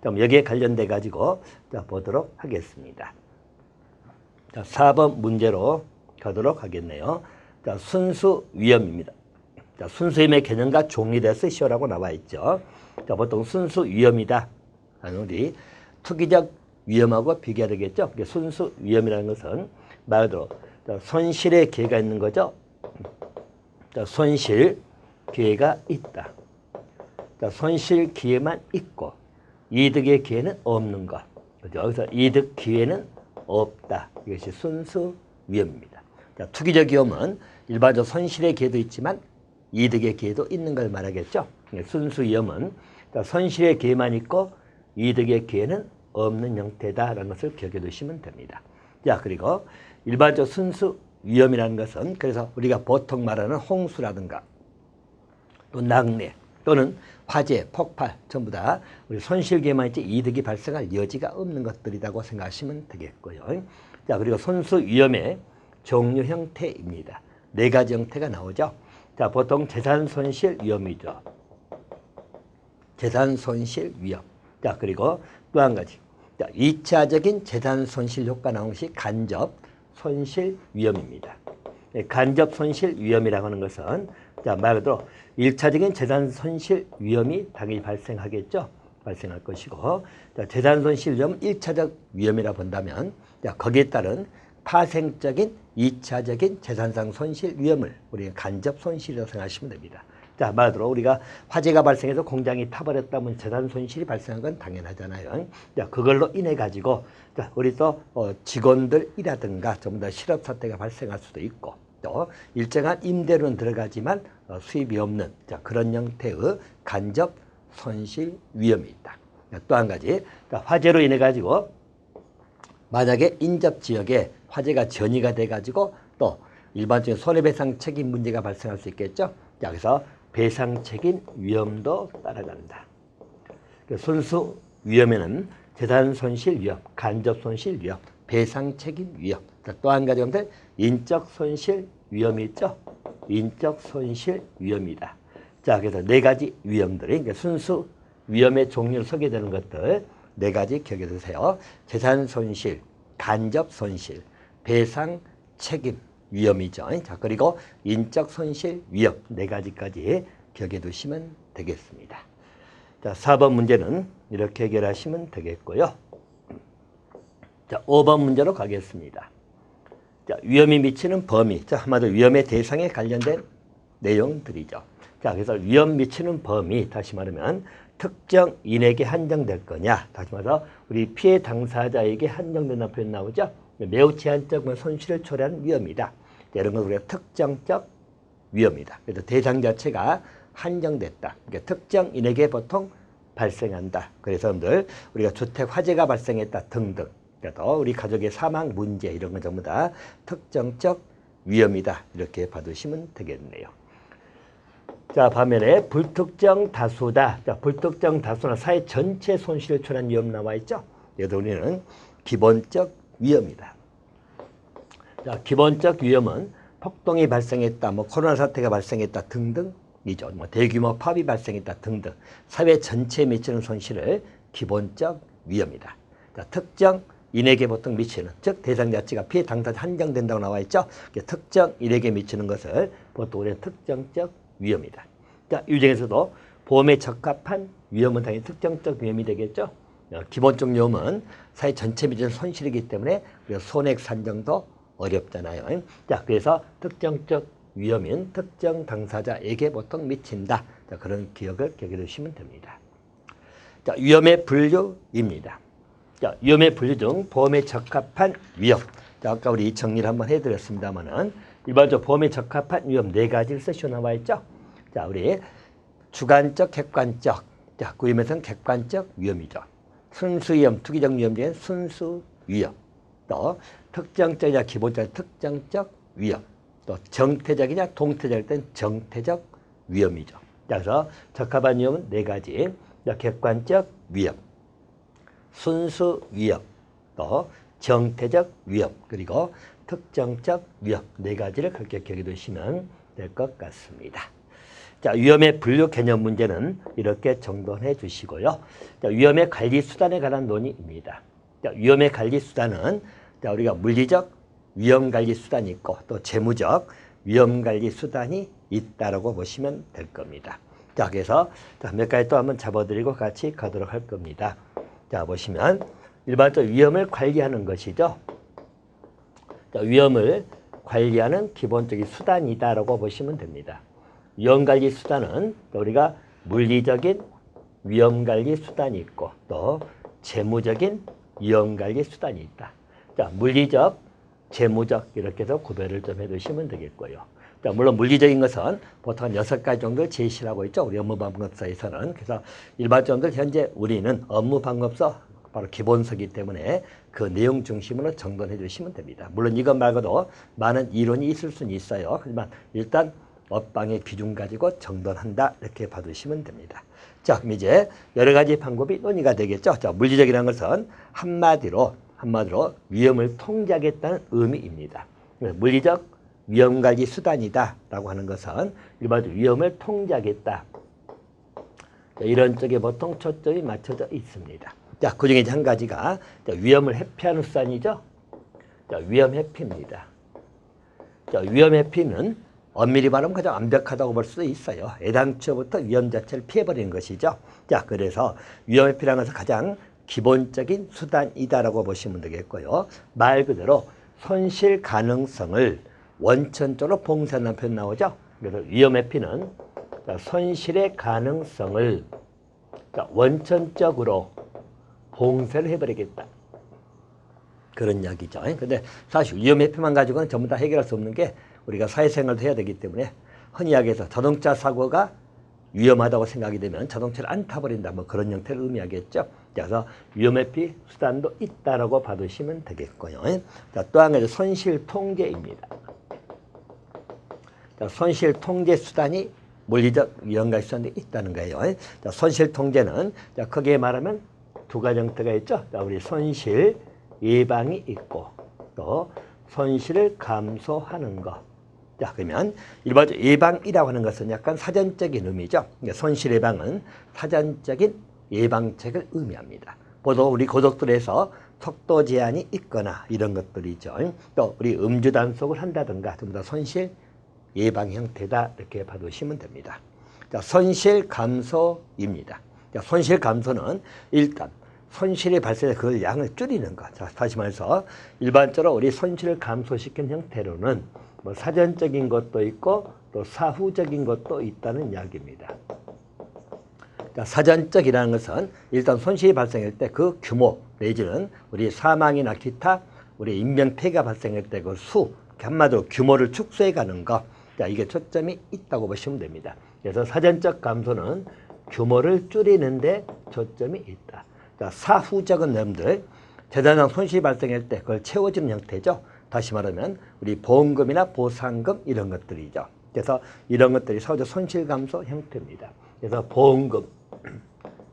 좀 여기에 관련돼 가지고 보도록 하겠습니다. 자, 4번 문제로 가도록 하겠네요. 자, 순수 위험입니다. 자, 순수 위험의 개념과 종류에 쓰시오라고 나와 있죠. 자, 보통 순수 위험이다 하는 우리 투기적 위험하고 비교되겠죠. 순수 위험이라는 것은 말 그대로 손실의 기회가 있는 거죠. 자, 손실 기회가 있다. 자, 손실 기회만 있고 이득의 기회는 없는 것. 그죠? 여기서 이득 기회는 없다. 이것이 순수 위험입니다. 자, 투기적 위험은 일반적으로 손실의 기회도 있지만 이득의 기회도 있는 걸 말하겠죠. 순수 위험은 손실의 기회만 있고 이득의 기회는 없는 형태다라는 것을 기억해 두시면 됩니다. 자, 그리고 일반적 순수 위험이라는 것은 그래서 우리가 보통 말하는 홍수라든가 또 낙뢰 또는 화재, 폭발 전부 다 우리 손실 기회만 있지 이득이 발생할 여지가 없는 것들이라고 생각하시면 되겠고요. 자, 그리고 순수 위험의 종류 형태입니다. 4가지 형태가 나오죠. 자, 보통 재산 손실 위험이죠. 재산 손실 위험. 자, 그리고 또 한 가지. 자, 2차적인 재산 손실 효과 나온 것이 간접 손실 위험입니다. 간접 손실 위험이라고 하는 것은 자, 말 그대로 1차적인 재산 손실 위험이 당연히 발생하겠죠. 발생할 것이고 자, 재산 손실 위험은 1차적 위험이라 본다면 자, 거기에 따른 파생적인 2차적인 재산상 손실 위험을 우리가 간접 손실이라고 생각하시면 됩니다. 자, 말 그대로 우리가 화재가 발생해서 공장이 타버렸다면 재산 손실이 발생한 건 당연하잖아요. 자, 그걸로 인해 가지고 자, 우리 또 직원들이라든가 전부 다 실업 사태가 발생할 수도 있고 또 일정한 임대료는 들어가지만 수입이 없는 자, 그런 형태의 간접 손실 위험이 있다. 또 한 가지 자, 화재로 인해 가지고 만약에 인접 지역에 화재가 전이가 돼 가지고 또 일반적인 손해배상 책임 문제가 발생할 수 있겠죠. 자, 그래서 배상 책임 위험도 따라간다. 순수 위험에는 재산 손실 위험, 간접 손실 위험, 배상 책임 위험. 또 한 가지 형태 인적 손실 위험이 있죠. 인적 손실 위험이다. 자, 그래서 4가지 위험들이 순수 위험의 종류를 소개되는 것들 4가지 기억해 두세요. 재산 손실, 간접 손실, 배상 책임 위험이죠. 자, 그리고 인적 손실 위험 4가지까지 기억해 두시면 되겠습니다. 자, 4번 문제는 이렇게 해결하시면 되겠고요. 자, 5번 문제로 가겠습니다. 자, 위험이 미치는 범위. 자, 한마디로 위험의 대상에 관련된 내용들이죠. 자, 그래서 위험 미치는 범위, 다시 말하면 특정 인에게 한정될 거냐. 다시 말해서 우리 피해 당사자에게 한정된다는 표현 나오죠. 매우 제한적 손실을 초래하는 위험이다. 이런 걸 우리가 특정적 위험이다. 그래서 대상 자체가 한정됐다. 그러니까 특정인에게 보통 발생한다. 그래서 여러분들 우리가 주택 화재가 발생했다 등등. 그러니까 또 우리 가족의 사망 문제 이런 건 전부 다 특정적 위험이다. 이렇게 봐두시면 되겠네요. 자, 반면에 불특정 다수다. 자, 불특정 다수나 사회 전체 손실을 초래한 위험 나와 있죠. 여기서 우리는 기본적 위험이다. 자, 기본적 위험은 폭동이 발생했다, 코로나 사태가 발생했다 등등이죠. 대규모 파업이 발생했다 등등. 사회 전체에 미치는 손실을 기본적 위험이다. 자, 특정인에게 보통 미치는, 즉 대상 자체가 피해 당사자 한정된다고 나와 있죠. 특정인에게 미치는 것을 보통 우리는 특정적 위험이다. 자, 이 중에서도 보험에 적합한 위험은 당연히 특정적 위험이 되겠죠. 기본적 위험은 사회 전체에 미치는 손실이기 때문에 우리가 손액 산정도 어렵잖아요. 자, 그래서 특정적 위험인 특정 당사자에게 보통 미친다. 자, 그런 기억을 기억해 두시면 됩니다. 자, 위험의 분류입니다. 자, 위험의 분류 중 보험에 적합한 위험. 자, 아까 우리 정리를 한번 해드렸습니다만은 일반적으로 보험에 적합한 위험 4가지를 쓰셔 나와 있죠. 자, 우리 주관적, 객관적. 자, 그 위험에서는 객관적 위험이죠. 순수 위험, 투기적 위험 중에 순수 위험. 또 특정적이냐 기본적 특정적 위험. 또 정태적이냐 동태적일 땐 정태적 위험이죠. 그래서 적합한 위험은 4가지. 객관적 위험, 순수 위험, 또 정태적 위험, 그리고 특정적 위험 4가지를 그렇게 기억해 두시면 될 것 같습니다. 자, 위험의 분류 개념 문제는 이렇게 정돈해 주시고요. 자, 위험의 관리 수단에 관한 논의입니다. 자, 위험의 관리 수단은 자, 우리가 물리적 위험 관리 수단이 있고 또 재무적 위험 관리 수단이 있다라고 보시면 될 겁니다. 자, 그래서 몇 가지 또 한번 잡아드리고 같이 가도록 할 겁니다. 자, 보시면 일반적으로 위험을 관리하는 것이죠. 자, 위험을 관리하는 기본적인 수단이다라고 보시면 됩니다. 위험관리 수단은 우리가 물리적인 위험관리 수단이 있고 또 재무적인 위험관리 수단이 있다. 자, 물리적, 재무적 이렇게 해서 구별을 좀 해두시면 되겠고요. 자, 물론 물리적인 것은 보통 한 6가지 정도를 제시를 하고 있죠. 우리 업무방법서에서는. 그래서 일반적으로 현재 우리는 업무방법서 바로 기본서이기 때문에 그 내용 중심으로 정돈해 주시면 됩니다. 물론 이것 말고도 많은 이론이 있을 수는 있어요. 하지만 일단 업방의 비중 가지고 정돈한다 이렇게 봐두시면 됩니다. 자, 그럼 이제 여러 가지 방법이 논의가 되겠죠. 자, 물리적이라는 것은 한마디로 위험을 통제하겠다는 의미입니다. 물리적 위험관리 수단이다라고 하는 것은 일반적으로 위험을 통제하겠다. 자, 이런 쪽에 보통 초점이 맞춰져 있습니다. 자, 그 중에 한 가지가 위험을 회피하는 수단이죠. 자, 위험 회피입니다. 자, 위험 회피는 엄밀히 말하면 가장 완벽하다고 볼 수도 있어요. 애당초부터 위험 자체를 피해버리는 것이죠. 자, 그래서 위험 회피라는 것은 가장 기본적인 수단이다라고 보시면 되겠고요. 말 그대로 손실 가능성을 원천적으로 봉쇄한다는 표현 나오죠. 그래서 위험 회피는 손실의 가능성을 원천적으로 봉쇄를 해버리겠다. 그런 이야기죠. 근데 사실 위험 회피만 가지고는 전부 다 해결할 수 없는 게 우리가 사회생활도 해야 되기 때문에 흔히 이야기해서 자동차 사고가 위험하다고 생각이 되면 자동차를 안 타버린다. 뭐 그런 형태를 의미하겠죠. 그래서 위험 회피 수단도 있다라고 봐두시면 되겠고요. 자, 또 한 가지 손실 통제입니다. 자, 손실 통제 수단이 물리적 위험관리 수단이 있다는 거예요. 자, 손실 통제는 자, 크게 말하면 두 가지 형태가 있죠. 자, 우리 손실 예방이 있고 또 손실을 감소하는 것. 자, 그러면 일반적으로 예방이라고 하는 것은 약간 사전적인 의미죠. 손실 예방은 사전적인 예방책을 의미합니다. 보통 우리 고속도로에서 속도 제한이 있거나 이런 것들이죠. 또 우리 음주 단속을 한다든가 전부 다 손실 예방 형태다 이렇게 봐두시면 됩니다. 자, 손실 감소입니다. 자, 손실 감소는 일단 손실이 발생해 그 양을 줄이는 것. 자, 다시 말해서 일반적으로 우리 손실을 감소시킨 형태로는 뭐 사전적인 것도 있고 또 사후적인 것도 있다는 이야기입니다. 자, 사전적이라는 것은 일단 손실이 발생할 때 그 규모 내지는 우리 사망이나 기타 우리 인명피해가 발생할 때 그 수, 한마디로 규모를 축소해 가는 것. 자, 이게 초점이 있다고 보시면 됩니다. 그래서 사전적 감소는 규모를 줄이는 데 초점이 있다. 자, 사후적은 여러분들 재단상 손실이 발생할 때 그걸 채워주는 형태죠. 다시 말하면 우리 보험금이나 보상금 이런 것들이죠. 그래서 이런 것들이 사후적 손실 감소 형태입니다. 그래서 보험금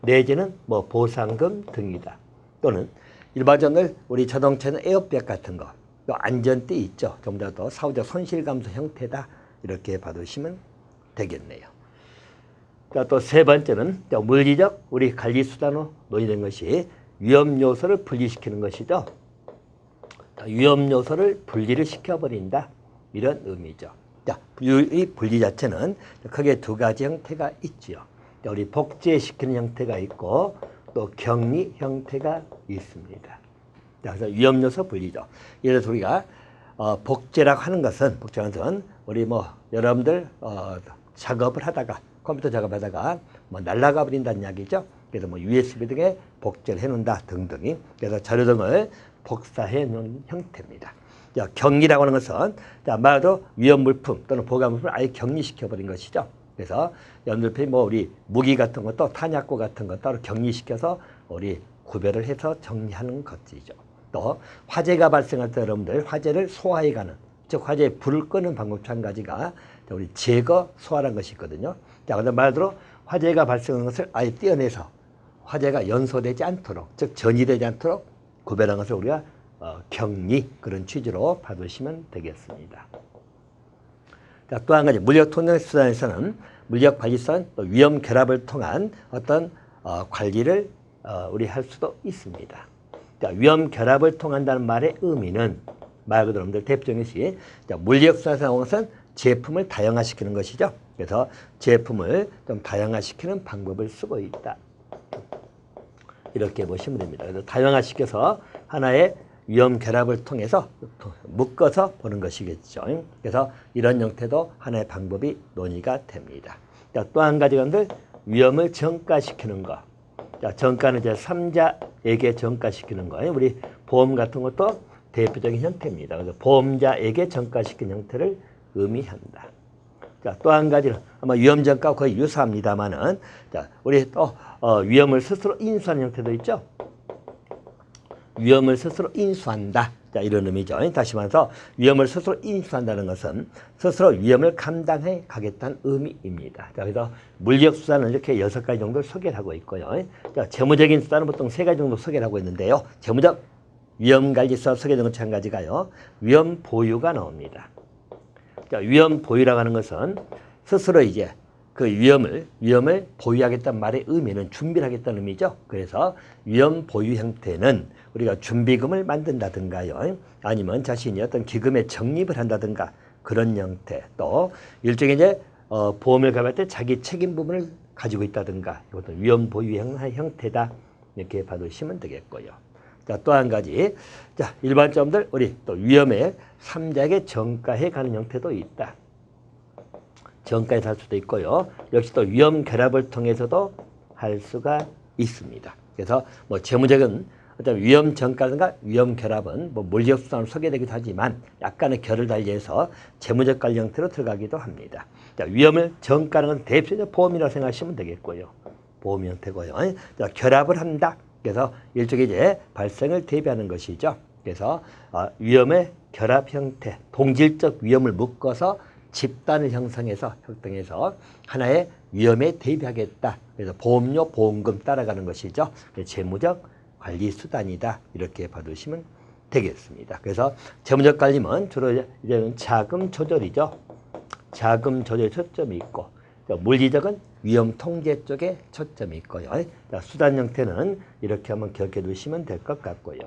내지는 뭐 보상금 등이다. 또는 일반적으로 우리 자동차는 에어백 같은 거, 또 안전띠 있죠. 전부 다 사후적 손실 감소 형태다. 이렇게 봐두시면 되겠네요. 또 세 번째는 물리적 우리 관리 수단으로 논의된 것이 위험 요소를 분리시키는 것이죠. 위험 요소를 분리를 시켜버린다. 이런 의미죠. 자, 이 분리 자체는 크게 두 가지 형태가 있지요. 우리 복제시키는 형태가 있고 또 격리 형태가 있습니다. 자, 그래서 위험 요소 분리죠. 예를 들어서 우리가 복제라고 하는 것은 우리 뭐 여러분들 작업을 하다가 컴퓨터 작업하다가 뭐 날아가 버린다는 이야기죠. 그래서 뭐 USB 등에 복제를 해놓는다 등등이. 그래서 자료 등을 복사해 놓은 형태입니다. 자, 격리라고 하는 것은 자, 말도 위험 물품 또는 보관 물품을 아예 격리시켜 버린 것이죠. 그래서 여러분들 뭐 우리 무기 같은 것도 탄약고 같은 것 따로 격리시켜서 우리 구별을 해서 정리하는 것이죠. 또 화재가 발생할 때 여러분들 화재를 소화해가는 즉 화재에 불을 끄는 방법 중 한 가지가 우리 제거 소화라는 것이 있거든요. 자, 근데 말대로 화재가 발생하는 것을 아예 떼어내서 화재가 연소되지 않도록 즉 전이되지 않도록 구별하는 것을 우리가 격리 그런 취지로 봐두시면 되겠습니다. 자, 또 한 가지 물리적 통제 수단에서는 물리적 관리성, 또 위험 결합을 통한 어떤 관리를 우리 할 수도 있습니다. 자, 위험 결합을 통한다는 말의 의미는 말 그대로 여러분들 대표적인 것이 물리적 수단에서 나오는 것은 제품을 다양화시키는 것이죠. 그래서 제품을 좀 다양화시키는 방법을 쓰고 있다. 이렇게 보시면 됩니다. 그래서 다양화시켜서 하나의 위험 결합을 통해서 묶어서 보는 것이겠죠. 그래서 이런 형태도 하나의 방법이 논의가 됩니다. 또 한 가지 건들 위험을 전가시키는 것. 자, 전가는 이제 3자에게 전가시키는 거예요. 우리 보험 같은 것도 대표적인 형태입니다. 그래서 보험자에게 전가시키는 형태를 의미한다. 자, 또 한 가지는 아마 위험 전가와 거의 유사합니다만은, 자, 우리 또 위험을 스스로 인수하는 형태도 있죠. 위험을 스스로 인수한다. 자, 이런 의미죠. 다시 말해서 위험을 스스로 인수한다는 것은 스스로 위험을 감당해 가겠다는 의미입니다. 자, 그래서 물리적 수단은 이렇게 6가지 정도를 소개를 하고 있고요. 자, 재무적인 수단은 보통 3가지 정도 소개를 하고 있는데요. 재무적 위험관리사 소개된 것과 한 가지가요. 위험 보유가 나옵니다. 자, 위험 보유라고 하는 것은 스스로 이제 그 위험을 보유하겠다는 말의 의미는 준비를 하겠다는 의미죠. 그래서 위험 보유 형태는 우리가 준비금을 만든다든가요. 아니면 자신이 어떤 기금에 적립을 한다든가 그런 형태. 또 일종의 이제 보험을 가입할 때 자기 책임 부분을 가지고 있다든가 이것도 위험 보유 형태다. 이렇게 봐두시면 되겠고요. 자, 또 한 가지. 자, 일반점들 우리 또 위험에 3자에게 전가해 가는 형태도 있다. 전가해서 할 수도 있고요. 역시 또 위험 결합을 통해서도 할 수가 있습니다. 그래서 뭐 재무적인 어떤 위험 전가든가 위험 결합은 뭐 물리적 수단으로 소개되기도 하지만 약간의 결을 달리해서 재무적 관리 형태로 들어가기도 합니다. 자, 위험을 전가하는 건 대표적인 보험이라고 생각하시면 되겠고요. 보험 형태고요. 자, 결합을 한다. 그래서 일종의 이제 발생을 대비하는 것이죠. 그래서 위험의 결합 형태, 동질적 위험을 묶어서 집단을 형성해서 하나의 위험에 대비하겠다. 그래서 보험료, 보험금 따라가는 것이죠. 재무적 관리 수단이다. 이렇게 봐두시면 되겠습니다. 그래서 재무적 관리는 주로 이제 자금 조절이죠. 자금 조절에 초점이 있고, 물리적은 위험 통제 쪽에 초점이 있고요. 수단 형태는 이렇게 한번 기억해 두시면 될 것 같고요.